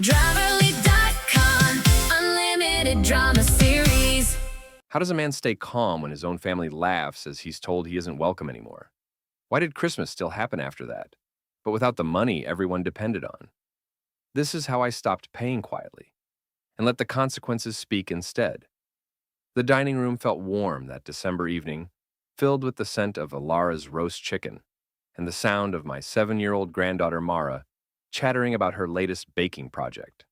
Driverly.com, unlimited drama series. How does a man stay calm when his own family laughs as he's told he isn't welcome anymore? Why did Christmas still happen after that, but without the money everyone depended on? This is how I stopped paying quietly and let the consequences speak instead. The dining room felt warm that December evening, filled with the scent of Alara's roast chicken and the sound of my 7-year-old granddaughter Mara chattering about her latest baking project.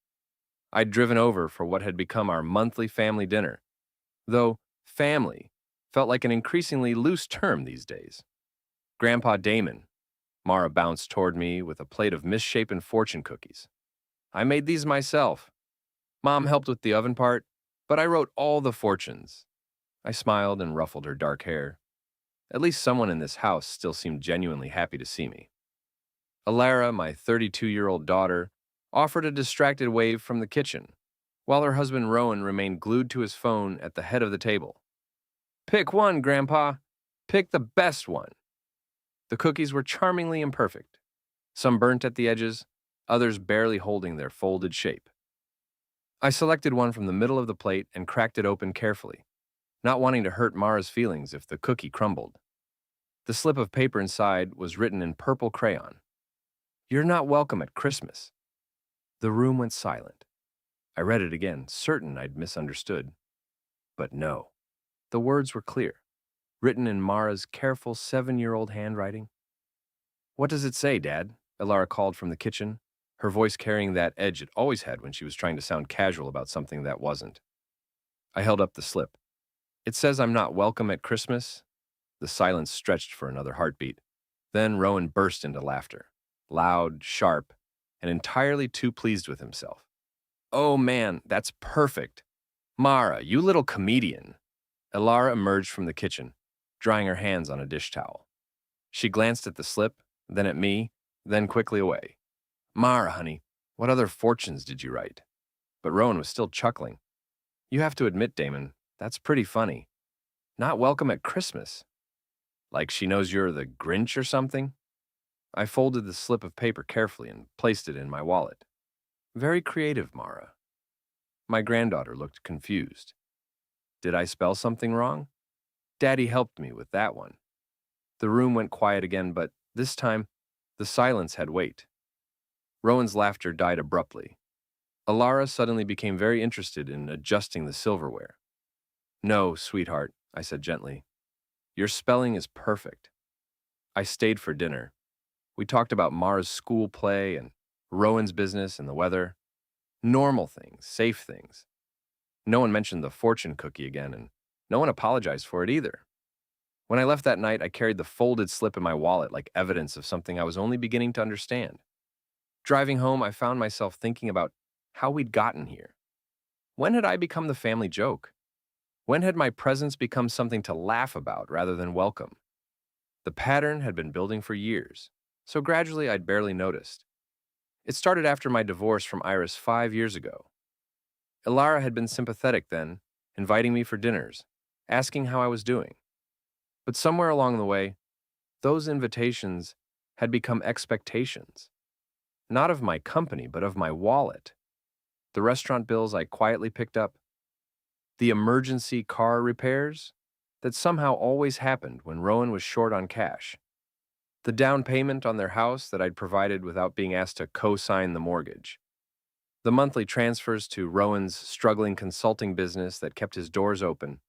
I'd driven over for what had become our monthly family dinner, though family felt like an increasingly loose term these days. Grandpa Damon, Mara bounced toward me with a plate of misshapen fortune cookies. I made these myself. Mom helped with the oven part, but I wrote all the fortunes. I smiled and ruffled her dark hair. At least someone in this house still seemed genuinely happy to see me. Alara, my 32-year-old daughter, offered a distracted wave from the kitchen, while her husband Rowan remained glued to his phone at the head of the table. "Pick one, Grandpa. Pick the best one." The cookies were charmingly imperfect, some burnt at the edges, others barely holding their folded shape. I selected one from the middle of the plate and cracked it open carefully, not wanting to hurt Mara's feelings if the cookie crumbled. The slip of paper inside was written in purple crayon. "You're not welcome at Christmas." The room went silent. I read it again, certain I'd misunderstood. But no, the words were clear, written in Mara's careful 7-year-old handwriting. "What does it say, Dad?" Alara called from the kitchen, her voice carrying that edge it always had when she was trying to sound casual about something that wasn't. I held up the slip. "It says I'm not welcome at Christmas." The silence stretched for another heartbeat. Then Rowan burst into laughter, loud, sharp, and entirely too pleased with himself. "Oh man, that's perfect. Mara, you little comedian." Alara emerged from the kitchen, drying her hands on a dish towel. She glanced at the slip, then at me, then quickly away. "Mara, honey, what other fortunes did you write?" But Rowan was still chuckling. "You have to admit, Damon, that's pretty funny. Not welcome at Christmas. Like she knows you're the Grinch or something?" I folded the slip of paper carefully and placed it in my wallet. "Very creative, Mara." My granddaughter looked confused. Did I spell something wrong? Daddy helped me with that one. The room went quiet again, but this time, the silence had weight. Rowan's laughter died abruptly. Alara suddenly became very interested in adjusting the silverware. "No, sweetheart," I said gently. "Your spelling is perfect." I stayed for dinner. We talked about Mara's school play and Rowan's business and the weather. Normal things, safe things. No one mentioned the fortune cookie again, and no one apologized for it either. When I left that night, I carried the folded slip in my wallet like evidence of something I was only beginning to understand. Driving home, I found myself thinking about how we'd gotten here. When had I become the family joke? When had my presence become something to laugh about rather than welcome? The pattern had been building for years, so gradually I'd barely noticed. It started after my divorce from Iris 5 years ago. Alara had been sympathetic then, inviting me for dinners, asking how I was doing. But somewhere along the way, those invitations had become expectations. Not of my company, but of my wallet. The restaurant bills I quietly picked up. The emergency car repairs that somehow always happened when Rowan was short on cash. The down payment on their house that I'd provided without being asked to co-sign the mortgage. The monthly transfers to Rowan's struggling consulting business that kept his doors open.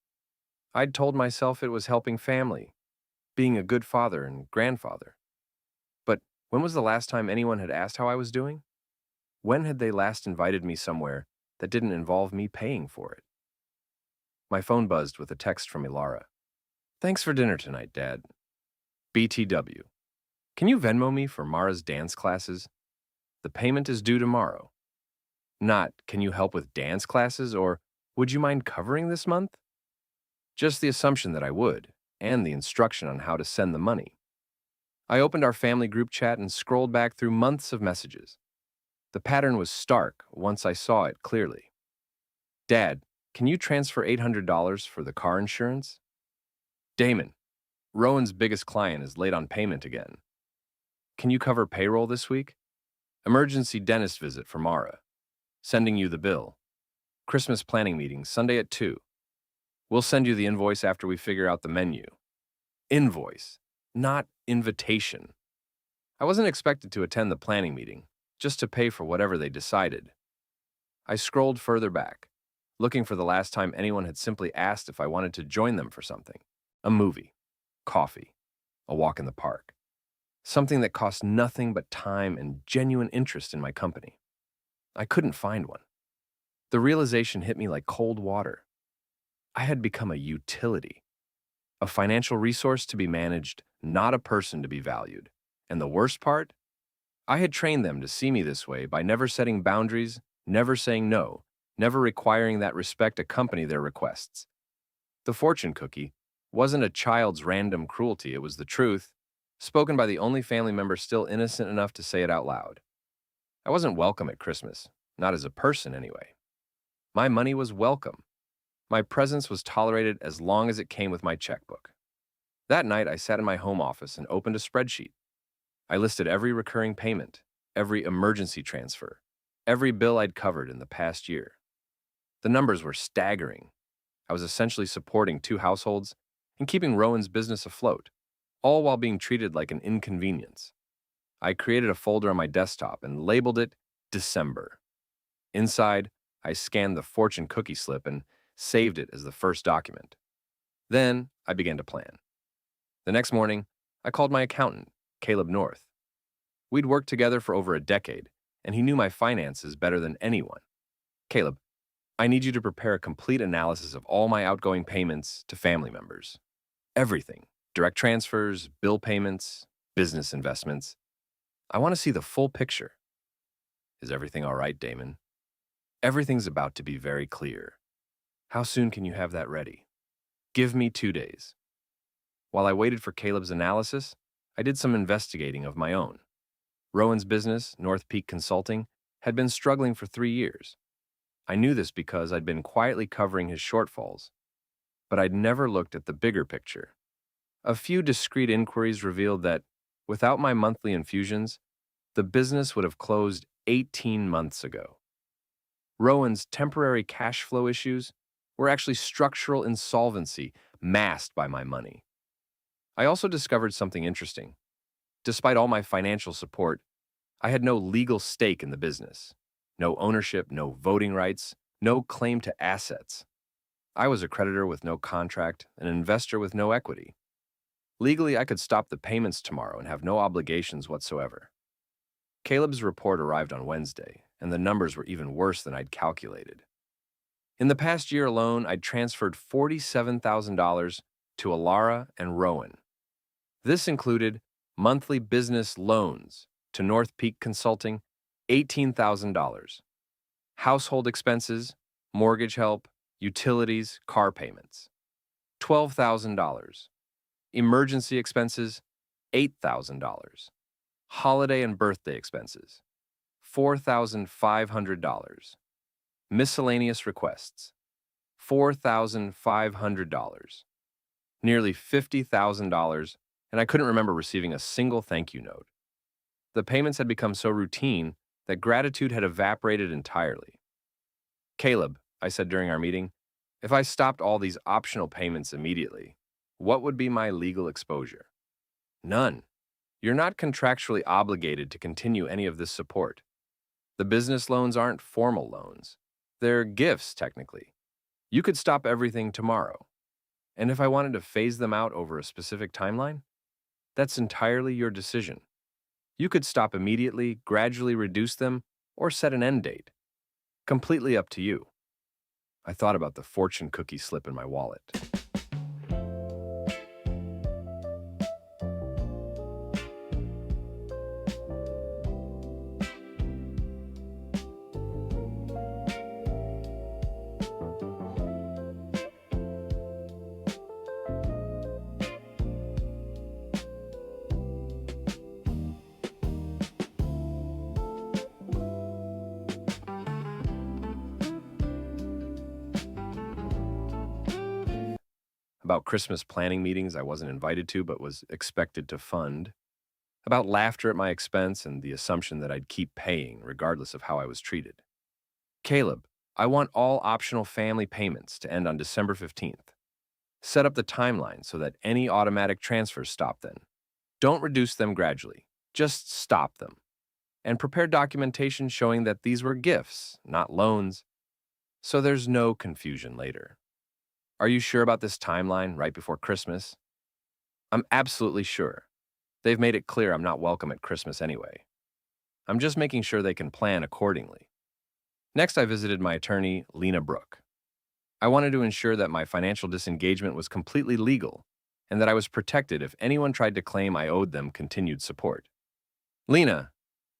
I'd told myself it was helping family, being a good father and grandfather. But when was the last time anyone had asked how I was doing? When had they last invited me somewhere that didn't involve me paying for it? My phone buzzed with a text from Alara. "Thanks for dinner tonight, Dad. BTW. Can you Venmo me for Mara's dance classes? The payment is due tomorrow." Not, "Can you help with dance classes?" or "Would you mind covering this month?" Just the assumption that I would, and the instruction on how to send the money. I opened our family group chat and scrolled back through months of messages. The pattern was stark once I saw it clearly. "Dad, can you transfer $800 for the car insurance?" "Damon, Rowan's biggest client is late on payment again. Can you cover payroll this week? Emergency dentist visit for Mara." Sending you the bill. Christmas planning meeting, Sunday at 2. We'll send you the invoice after we figure out the menu. Invoice, not invitation. I wasn't expected to attend the planning meeting, just to pay for whatever they decided. I scrolled further back, looking for the last time anyone had simply asked if I wanted to join them for something. A movie, coffee, a walk in the park. Something that cost nothing but time and genuine interest in my company. I couldn't find one. The realization hit me like cold water. I had become a utility, a financial resource to be managed, not a person to be valued. And the worst part? I had trained them to see me this way by never setting boundaries, never saying no, never requiring that respect accompany their requests. The fortune cookie wasn't a child's random cruelty, it was the truth, spoken by the only family member still innocent enough to say it out loud. I wasn't welcome at Christmas, not as a person anyway. My money was welcome. My presence was tolerated as long as it came with my checkbook. That night, I sat in my home office and opened a spreadsheet. I listed every recurring payment, every emergency transfer, every bill I'd covered in the past year. The numbers were staggering. I was essentially supporting 2 households and keeping Rowan's business afloat, all while being treated like an inconvenience. I created a folder on my desktop and labeled it December. Inside, I scanned the fortune cookie slip and saved it as the first document. Then, I began to plan. The next morning, I called my accountant, Caleb North. We'd worked together for over a decade, and he knew my finances better than anyone. Caleb, I need you to prepare a complete analysis of all my outgoing payments to family members. Everything. Direct transfers, bill payments, business investments. I want to see the full picture. Is everything all right, Damon? Everything's about to be very clear. How soon can you have that ready? Give me 2 days. While I waited for Caleb's analysis, I did some investigating of my own. Rowan's business, North Peak Consulting, had been struggling for 3 years. I knew this because I'd been quietly covering his shortfalls, but I'd never looked at the bigger picture. A few discreet inquiries revealed that, without my monthly infusions, the business would have closed 18 months ago. Rowan's temporary cash flow issues were actually structural insolvency masked by my money. I also discovered something interesting. Despite all my financial support, I had no legal stake in the business. No ownership, no voting rights, no claim to assets. I was a creditor with no contract, an investor with no equity. Legally, I could stop the payments tomorrow and have no obligations whatsoever. Caleb's report arrived on Wednesday, and the numbers were even worse than I'd calculated. In the past year alone, I'd transferred $47,000 to Alara and Rowan. This included monthly business loans to North Peak Consulting, $18,000, household expenses, mortgage help, utilities, car payments, $12,000, emergency expenses, $8,000, holiday and birthday expenses, $4,500, miscellaneous requests, $4,500, nearly $50,000, and I couldn't remember receiving a single thank you note. The payments had become so routine that gratitude had evaporated entirely. Caleb, I said during our meeting, if I stopped all these optional payments immediately, what would be my legal exposure? None. You're not contractually obligated to continue any of this support. The business loans aren't formal loans. They're gifts, technically. You could stop everything tomorrow. And if I wanted to phase them out over a specific timeline, that's entirely your decision. You could stop immediately, gradually reduce them, or set an end date. Completely up to you. I thought about the fortune cookie slip in my wallet. About Christmas planning meetings I wasn't invited to but was expected to fund, about laughter at my expense and the assumption that I'd keep paying regardless of how I was treated. Caleb, I want all optional family payments to end on December 15th. Set up the timeline so that any automatic transfers stop then. Don't reduce them gradually, just stop them. And prepare documentation showing that these were gifts, not loans, so there's no confusion later. Are you sure about this timeline right before Christmas? I'm absolutely sure. They've made it clear I'm not welcome at Christmas anyway. I'm just making sure they can plan accordingly. Next, I visited my attorney, Lena Brooke. I wanted to ensure that my financial disengagement was completely legal and that I was protected if anyone tried to claim I owed them continued support. Lena,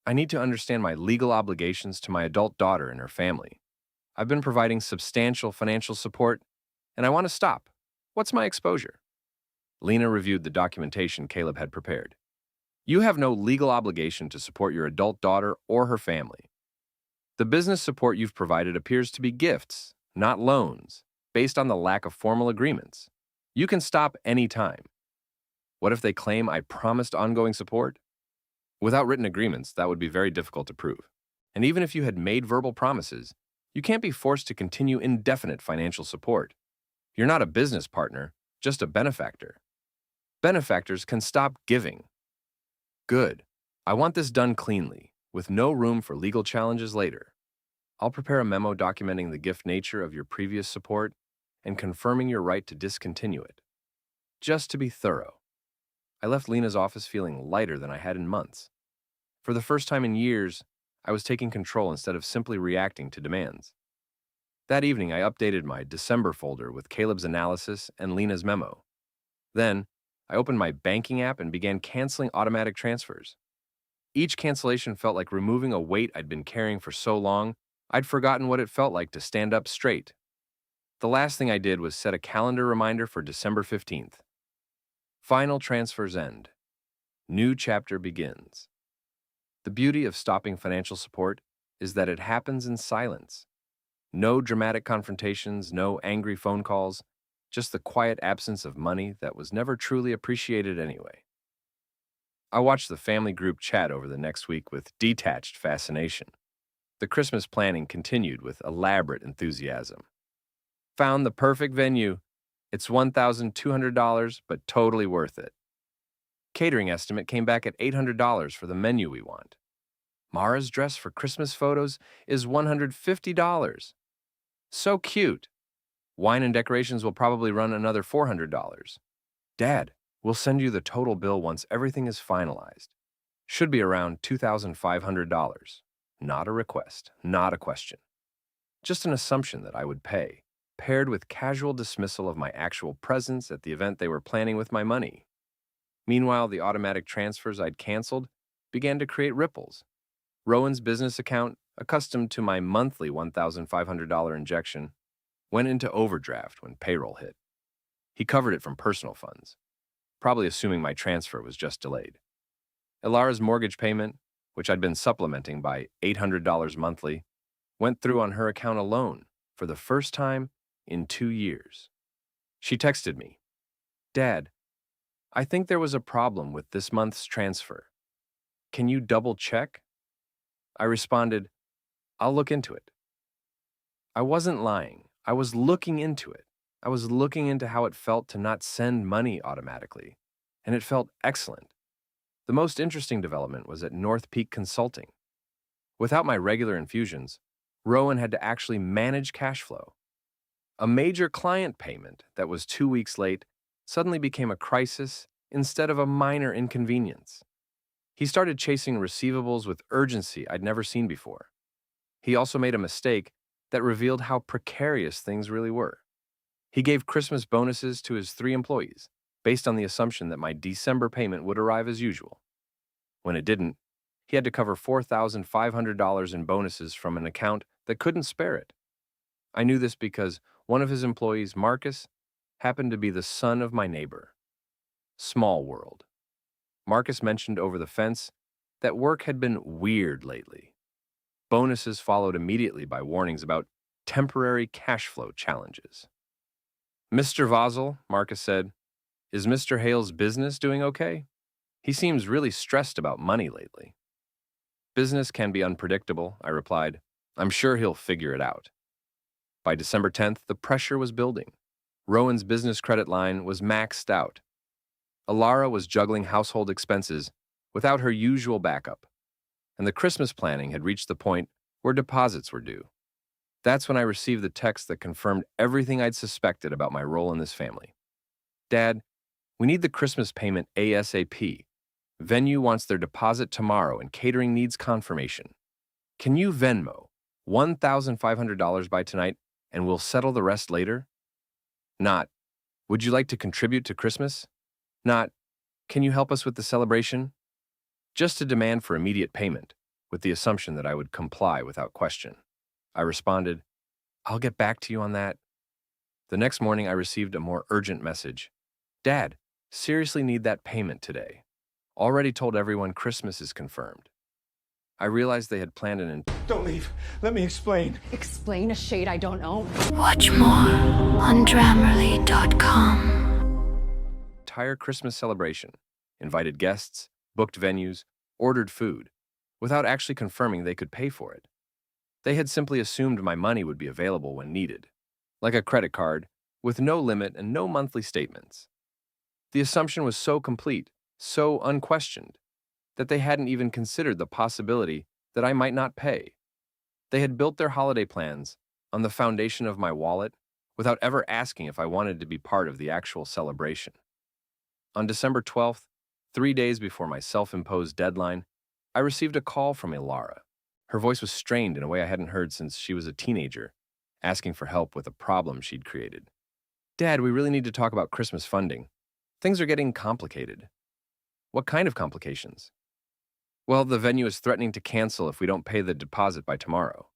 I need to understand my legal obligations to my adult daughter and her family. I've been providing substantial financial support, and I want to stop. What's my exposure? Lena reviewed the documentation Caleb had prepared. You have no legal obligation to support your adult daughter or her family. The business support you've provided appears to be gifts, not loans, based on the lack of formal agreements. You can stop any time. What if they claim I promised ongoing support? Without written agreements, that would be very difficult to prove. And even if you had made verbal promises, you can't be forced to continue indefinite financial support. You're not a business partner, just a benefactor. Benefactors can stop giving. Good. I want this done cleanly, with no room for legal challenges later. I'll prepare a memo documenting the gift nature of your previous support and confirming your right to discontinue it. Just to be thorough. I left Lena's office feeling lighter than I had in months. For the first time in years, I was taking control instead of simply reacting to demands. That evening, I updated my December folder with Caleb's analysis and Lena's memo. Then, I opened my banking app and began canceling automatic transfers. Each cancellation felt like removing a weight I'd been carrying for so long, I'd forgotten what it felt like to stand up straight. The last thing I did was set a calendar reminder for December 15th. Final transfers end. New chapter begins. The beauty of stopping financial support is that it happens in silence. No dramatic confrontations, no angry phone calls, just the quiet absence of money that was never truly appreciated anyway. I watched the family group chat over the next week with detached fascination. The Christmas planning continued with elaborate enthusiasm. Found the perfect venue. It's $1,200, but totally worth it. Catering estimate came back at $800 for the menu we want. Mara's dress for Christmas photos is $150. So cute. Wine and decorations will probably run another $400. Dad, we'll send you the total bill once everything is finalized. Should be around $2,500. Not a request, not a question. Just an assumption that I would pay, paired with casual dismissal of my actual presence at the event they were planning with my money. Meanwhile, the automatic transfers I'd canceled began to create ripples. Rowan's business account, accustomed to my monthly $1,500 injection, went into overdraft when payroll hit. He covered it from personal funds, probably assuming my transfer was just delayed. Elara's mortgage payment, which I'd been supplementing by $800 monthly, went through on her account alone for the first time in 2 years. She texted me, "Dad, I think there was a problem with this month's transfer. Can you double check?" I responded, "I'll look into it." I wasn't lying. I was looking into it. I was looking into how it felt to not send money automatically, and it felt excellent. The most interesting development was at North Peak Consulting. Without my regular infusions, Rowan had to actually manage cash flow. A major client payment that was 2 weeks late suddenly became a crisis instead of a minor inconvenience. He started chasing receivables with urgency I'd never seen before. He also made a mistake that revealed how precarious things really were. He gave Christmas bonuses to his 3 employees, based on the assumption that my December payment would arrive as usual. When it didn't, he had to cover $4,500 in bonuses from an account that couldn't spare it. I knew this because one of his employees, Marcus, happened to be the son of my neighbor. Small world. Marcus mentioned over the fence that work had been weird lately. Bonuses followed immediately by warnings about temporary cash flow challenges. "Mr. Vosel," Marcus said, "is Mr. Hale's business doing okay? He seems really stressed about money lately." "Business can be unpredictable," I replied. I'm sure he'll figure it out. By December 10th, the pressure was building. Rowan's business credit line was maxed out. Alara was juggling household expenses without her usual backup, and the Christmas planning had reached the point where deposits were due. That's when I received the text that confirmed everything I'd suspected about my role in this family. Dad, we need the Christmas payment ASAP. Venue wants their deposit tomorrow and catering needs confirmation. Can you Venmo $1,500 by tonight and we'll settle the rest later? Not, would you like to contribute to Christmas? Not, can you help us with the celebration? Just a demand for immediate payment, with the assumption that I would comply without question. I responded, I'll get back to you on that. The next morning, I received a more urgent message. Dad, seriously need that payment today. Already told everyone Christmas is confirmed. I realized they had planned an Don't leave. Let me explain. Explain a shade I don't own. Watch more on Grammarly.com. entire Christmas celebration, invited guests, booked venues, ordered food, without actually confirming they could pay for it. They had simply assumed my money would be available when needed, like a credit card, with no limit and no monthly statements. The assumption was so complete, so unquestioned, that they hadn't even considered the possibility that I might not pay. They had built their holiday plans on the foundation of my wallet without ever asking if I wanted to be part of the actual celebration. On December 12th, 3 days before my self-imposed deadline, I received a call from Alara. Her voice was strained in a way I hadn't heard since she was a teenager, asking for help with a problem she'd created. Dad, we really need to talk about Christmas funding. Things are getting complicated. What kind of complications? Well, the venue is threatening to cancel if we don't pay the deposit by tomorrow.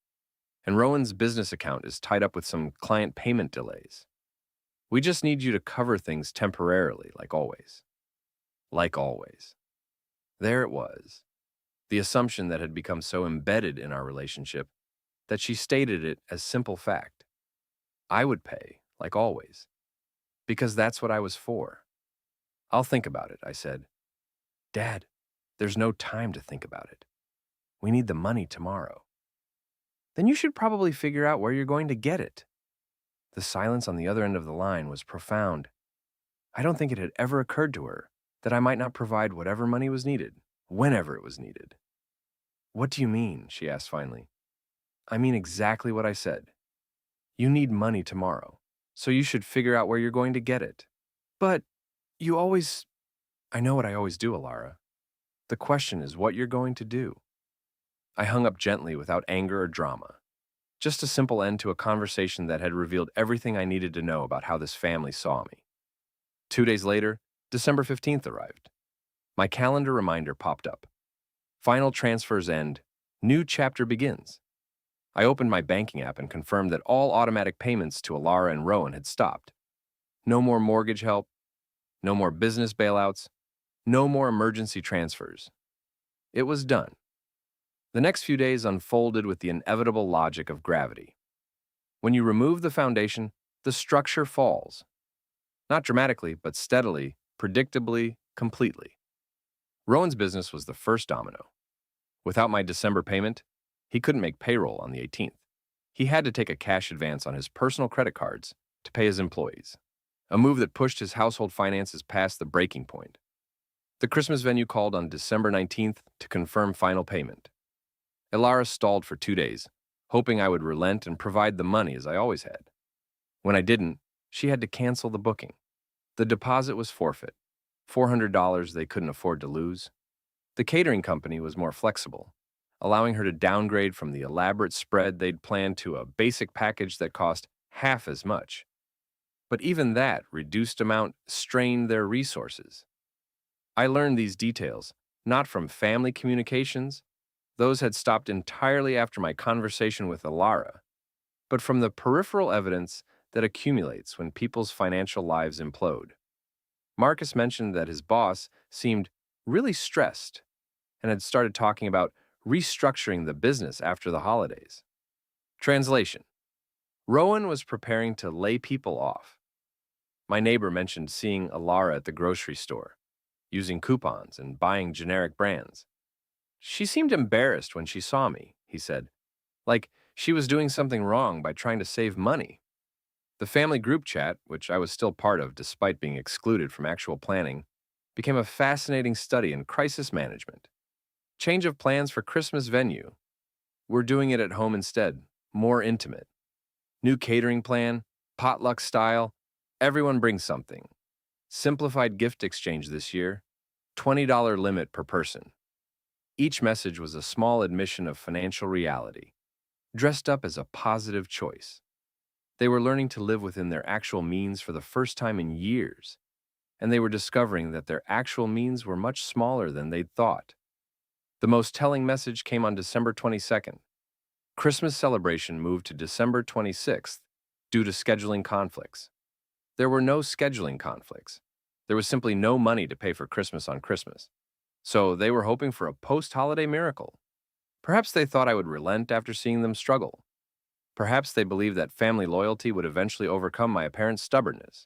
And Rowan's business account is tied up with some client payment delays. We just need you to cover things temporarily, like always. Like always. There it was. The assumption that had become so embedded in our relationship that she stated it as simple fact. I would pay, like always, because that's what I was for. I'll think about it, I said. Dad, there's no time to think about it. We need the money tomorrow. Then you should probably figure out where you're going to get it. The silence on the other end of the line was profound. I don't think it had ever occurred to her that I might not provide whatever money was needed, whenever it was needed. What do you mean? She asked finally. I mean exactly what I said. You need money tomorrow, so you should figure out where you're going to get it. But you always... I know what I always do, Alara. The question is what you're going to do. I hung up gently without anger or drama. Just a simple end to a conversation that had revealed everything I needed to know about how this family saw me. 2 days later, December 15th arrived. My calendar reminder popped up. Final transfers end. New chapter begins. I opened my banking app and confirmed that all automatic payments to Alara and Rowan had stopped. No more mortgage help. No more business bailouts. No more emergency transfers. It was done. The next few days unfolded with the inevitable logic of gravity. When you remove the foundation, the structure falls. Not dramatically, but steadily, predictably, completely. Rowan's business was the first domino. Without my December payment, he couldn't make payroll on the 18th. He had to take a cash advance on his personal credit cards to pay his employees, a move that pushed his household finances past the breaking point. The Christmas venue called on December 19th to confirm final payment. Alara stalled for 2 days, hoping I would relent and provide the money as I always had. When I didn't, she had to cancel the booking. The deposit was forfeit, $400 they couldn't afford to lose. The catering company was more flexible, allowing her to downgrade from the elaborate spread they'd planned to a basic package that cost half as much. But even that reduced amount strained their resources. I learned these details, not from family communications, those had stopped entirely after my conversation with Alara, but from the peripheral evidence that accumulates when people's financial lives implode. Marcus mentioned that his boss seemed really stressed and had started talking about restructuring the business after the holidays. Translation: Rowan was preparing to lay people off. My neighbor mentioned seeing Alara at the grocery store, using coupons and buying generic brands. She seemed embarrassed when she saw me, he said, like She was doing something wrong by trying to save money. The family group chat, which I was still part of despite being excluded from actual planning, became a fascinating study in crisis management. Change of plans for Christmas venue. We're doing it at home instead, more intimate. New catering plan, potluck style, everyone brings something. Simplified gift exchange this year, $20 limit per person. Each message was a small admission of financial reality, dressed up as a positive choice. They were learning to live within their actual means for the first time in years, and they were discovering that their actual means were much smaller than they'd thought. The most telling message came on December 22nd. Christmas celebration moved to December 26th due to scheduling conflicts. There were no scheduling conflicts. There was simply no money to pay for Christmas on Christmas. So they were hoping for a post-holiday miracle. Perhaps they thought I would relent after seeing them struggle. Perhaps they believed that family loyalty would eventually overcome my apparent stubbornness.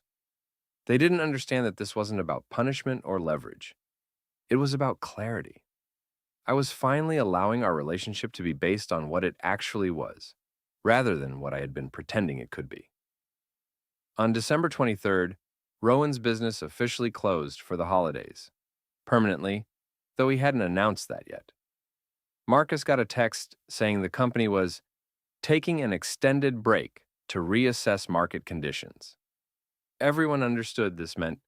They didn't understand that this wasn't about punishment or leverage. It was about clarity. I was finally allowing our relationship to be based on what it actually was, rather than what I had been pretending it could be. On December 23rd, Rowan's business officially closed for the holidays, permanently, though he hadn't announced that yet. Marcus got a text saying the company was taking an extended break to reassess market conditions. Everyone understood this meant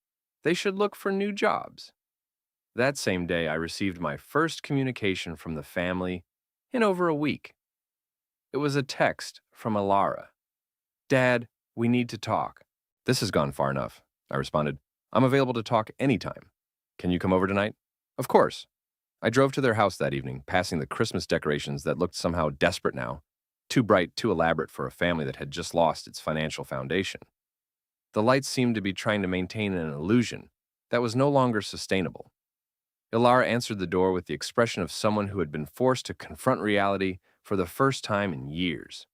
they should look for new jobs. That same day, I received my first communication from the family in over a week. It was a text from Alara. "Dad, we need to talk." "This has gone far enough," I responded. "I'm available to talk anytime. Can you come over tonight?" "Of course." I drove to their house that evening, passing the Christmas decorations that looked somehow desperate now, too bright, too elaborate for a family that had just lost its financial foundation. The lights seemed to be trying to maintain an illusion that was no longer sustainable. Ilara answered the door with the expression of someone who had been forced to confront reality for the first time in years.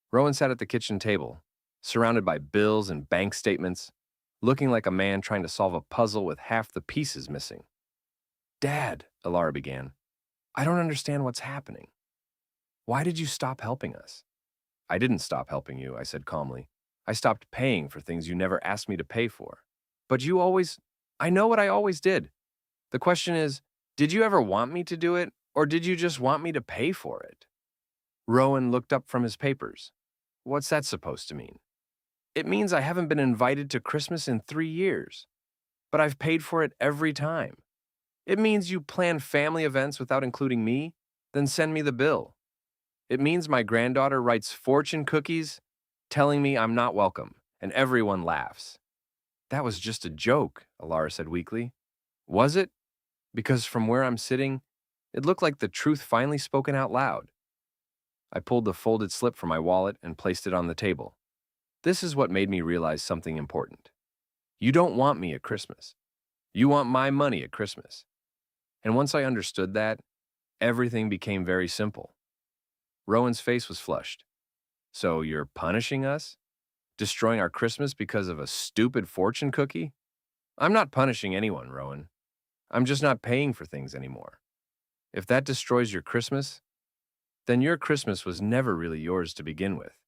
Rowan sat at the kitchen table, surrounded by bills and bank statements, looking like a man trying to solve a puzzle with half the pieces missing. "Dad," Ilara began, "I don't understand what's happening. Why did you stop helping us?" "I didn't stop helping you," I said calmly. "I stopped paying for things you never asked me to pay for. But you always... I know what I always did. The question is, did you ever want me to do it, or did you just want me to pay for it?" Rowan looked up from his papers. "What's that supposed to mean?" "It means I haven't been invited to Christmas in 3 years, but I've paid for it every time. It means you plan family events without including me, then send me the bill. It means my granddaughter writes fortune cookies telling me I'm not welcome, and everyone laughs." "That was just a joke," Alara said weakly. "Was it? Because from where I'm sitting, it looked like the truth finally spoken out loud." I pulled the folded slip from my wallet and placed it on the table. This is what made me realize something important. You don't want me at Christmas. You want my money at Christmas. And once I understood that, everything became very simple. Rowan's face was flushed. "So you're punishing us? Destroying our Christmas because of a stupid fortune cookie?" "I'm not punishing anyone, Rowan. I'm just not paying for things anymore. If that destroys your Christmas, then your Christmas was never really yours to begin with."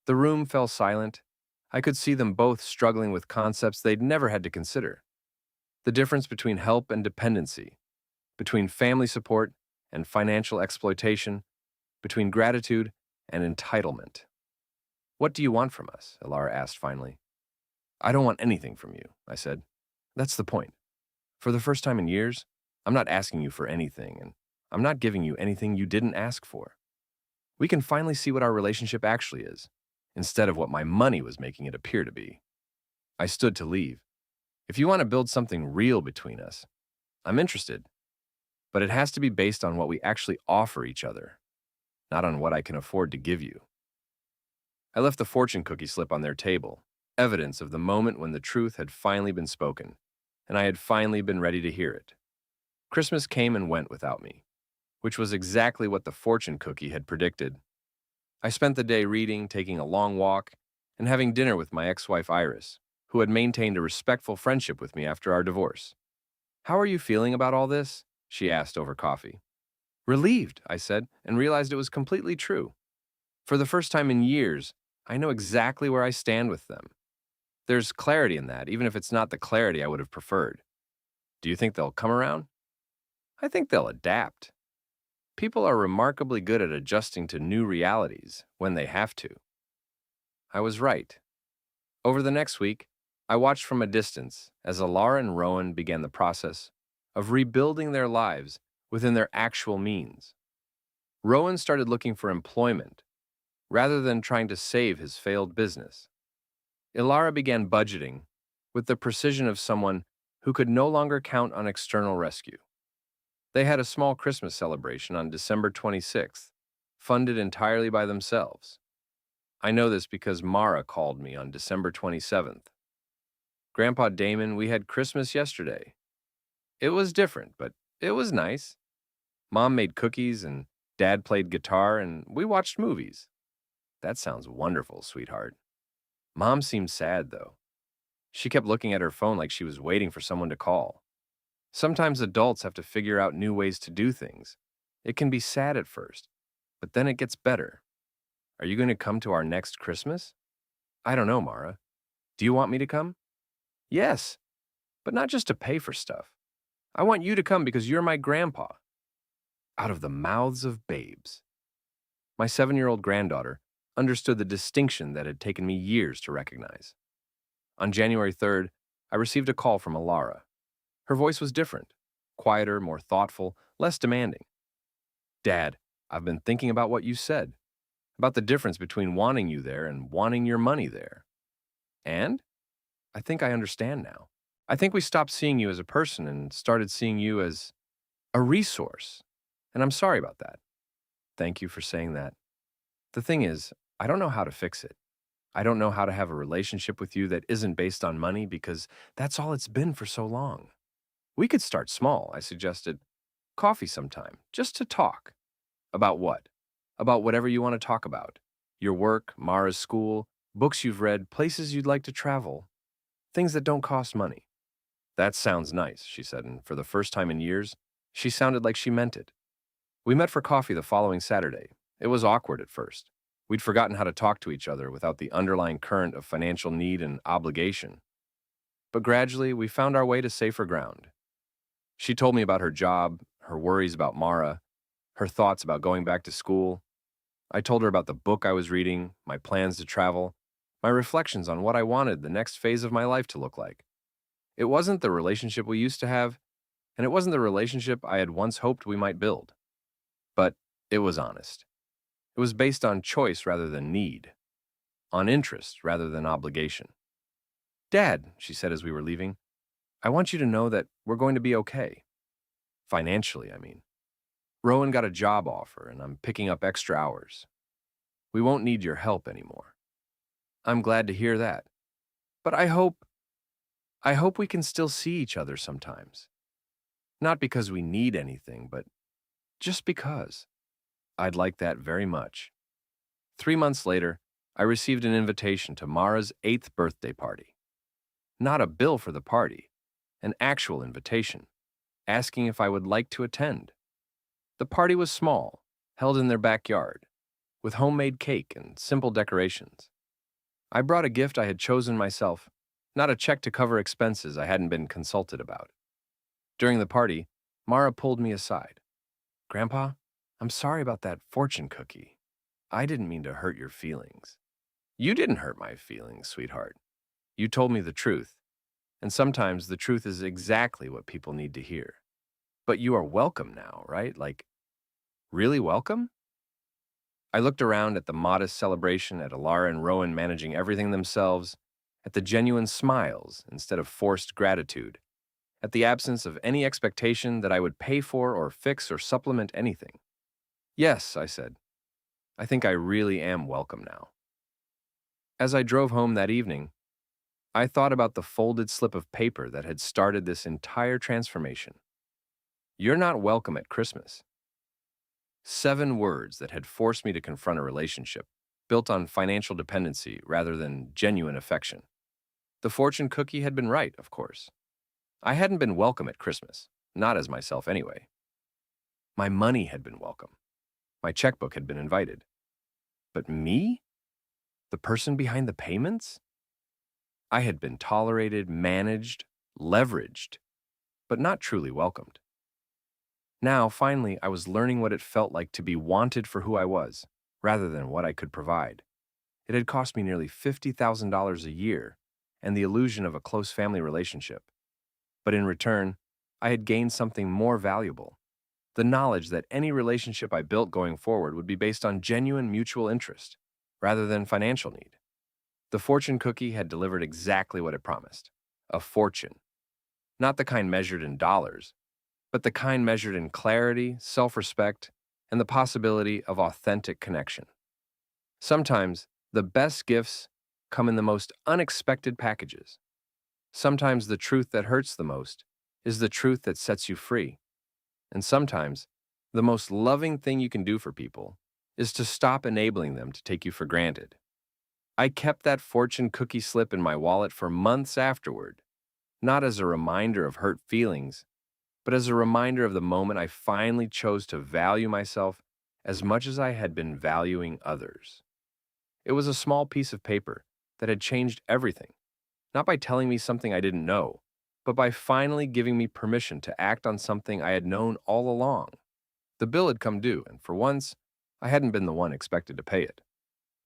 The room fell silent. I could see them both struggling with concepts they'd never had to consider. The difference between help and dependency, between family support and financial exploitation, between gratitude and entitlement. "What do you want from us?" Ilara asked finally. "I don't want anything from you," I said. "That's the point. For the first time in years, I'm not asking you for anything, and I'm not giving you anything you didn't ask for. We can finally see what our relationship actually is, instead of what my money was making it appear to be." I stood to leave. "If you want to build something real between us, I'm interested. But it has to be based on what we actually offer each other, not on what I can afford to give you." I left the fortune cookie slip on their table, evidence of the moment when the truth had finally been spoken, and I had finally been ready to hear it. Christmas came and went without me, which was exactly what the fortune cookie had predicted. I spent the day reading, taking a long walk, and having dinner with my ex-wife Iris, who had maintained a respectful friendship with me after our divorce. "How are you feeling about all this?" she asked over coffee. "Relieved," I said, and realized it was completely true. For the first time in years, I know exactly where I stand with them. There's clarity in that, even if it's not the clarity I would have preferred. Do you think they'll come around? I think they'll adapt. People are remarkably good at adjusting to new realities when they have to. I was right. Over the next week, I watched from a distance as Alara and Rowan began the process of rebuilding their lives within their actual means. Rowan started looking for employment rather than trying to save his failed business. Ilara began budgeting with the precision of someone who could no longer count on external rescue. They had a small Christmas celebration on December 26th, funded entirely by themselves. I know this because Mara called me on December 27th. Grandpa Damon, we had Christmas yesterday. It was different, but it was nice. Mom made cookies and Dad played guitar and we watched movies. That sounds wonderful, sweetheart. Mom seemed sad, though. She kept looking at her phone like she was waiting for someone to call. Sometimes adults have to figure out new ways to do things. It can be sad at first, but then it gets better. Are you going to come to our next Christmas? I don't know, Mara. Do you want me to come? Yes, but not just to pay for stuff. I want you to come because you're my grandpa. Out of the mouths of babes. My 7-year-old granddaughter understood the distinction that had taken me years to recognize. On January 3rd, I received a call from Alara. Her voice was different, quieter, more thoughtful, less demanding. Dad, I've been thinking about what you said, about the difference between wanting you there and wanting your money there. And? I think I understand now. I think we stopped seeing you as a person and started seeing you as a resource. And I'm sorry about that. Thank you for saying that. The thing is, I don't know how to fix it. I don't know how to have a relationship with you that isn't based on money because that's all it's been for so long. We could start small, I suggested. Coffee sometime, just to talk. About what? About whatever you want to talk about. Your work, Mara's school, books you've read, places you'd like to travel. Things that don't cost money. That sounds nice, she said, and for the first time in years, she sounded like she meant it. We met for coffee the following Saturday. It was awkward at first. We'd forgotten how to talk to each other without the underlying current of financial need and obligation. But gradually, we found our way to safer ground. She told me about her job, her worries about Mara, her thoughts about going back to school. I told her about the book I was reading, my plans to travel, my reflections on what I wanted the next phase of my life to look like. It wasn't the relationship we used to have, and it wasn't the relationship I had once hoped we might build. But it was honest. It was based on choice rather than need, on interest rather than obligation. Dad, she said as we were leaving, I want you to know that we're going to be okay. Financially, I mean. Rowan got a job offer, and I'm picking up extra hours. We won't need your help anymore. I'm glad to hear that. But I hope we can still see each other sometimes. Not because we need anything, but just because. I'd like that very much. 3 months later, I received an invitation to Mara's 8th birthday party. Not a bill for the party, an actual invitation, asking if I would like to attend. The party was small, held in their backyard, with homemade cake and simple decorations. I brought a gift I had chosen myself, not a check to cover expenses I hadn't been consulted about. During the party, Mara pulled me aside. Grandpa, I'm sorry about that fortune cookie. I didn't mean to hurt your feelings. You didn't hurt my feelings, sweetheart. You told me the truth, and sometimes the truth is exactly what people need to hear. But you are welcome now, right? Like, really welcome? I looked around at the modest celebration, at Alara and Rowan managing everything themselves, at the genuine smiles instead of forced gratitude, at the absence of any expectation that I would pay for or fix or supplement anything. Yes, I said. I think I really am welcome now. As I drove home that evening, I thought about the folded slip of paper that had started this entire transformation. You're not welcome at Christmas. 7 words that had forced me to confront a relationship built on financial dependency rather than genuine affection. The fortune cookie had been right, of course. I hadn't been welcome at Christmas, not as myself anyway. My money had been welcome. My checkbook had been invited. But me? The person behind the payments? I had been tolerated, managed, leveraged, but not truly welcomed. Now, finally, I was learning what it felt like to be wanted for who I was, rather than what I could provide. It had cost me nearly $50,000 a year and the illusion of a close family relationship. But in return, I had gained something more valuable: the knowledge that any relationship I built going forward would be based on genuine mutual interest, rather than financial need. The fortune cookie had delivered exactly what it promised: a fortune. Not the kind measured in dollars, but the kind measured in clarity, self-respect, and the possibility of authentic connection. Sometimes, the best gifts come in the most unexpected packages. Sometimes the truth that hurts the most is the truth that sets you free. And sometimes, the most loving thing you can do for people is to stop enabling them to take you for granted. I kept that fortune cookie slip in my wallet for months afterward, not as a reminder of hurt feelings, but as a reminder of the moment I finally chose to value myself as much as I had been valuing others. It was a small piece of paper that had changed everything, not by telling me something I didn't know, but by finally giving me permission to act on something I had known all along. The bill had come due, and for once, I hadn't been the one expected to pay it.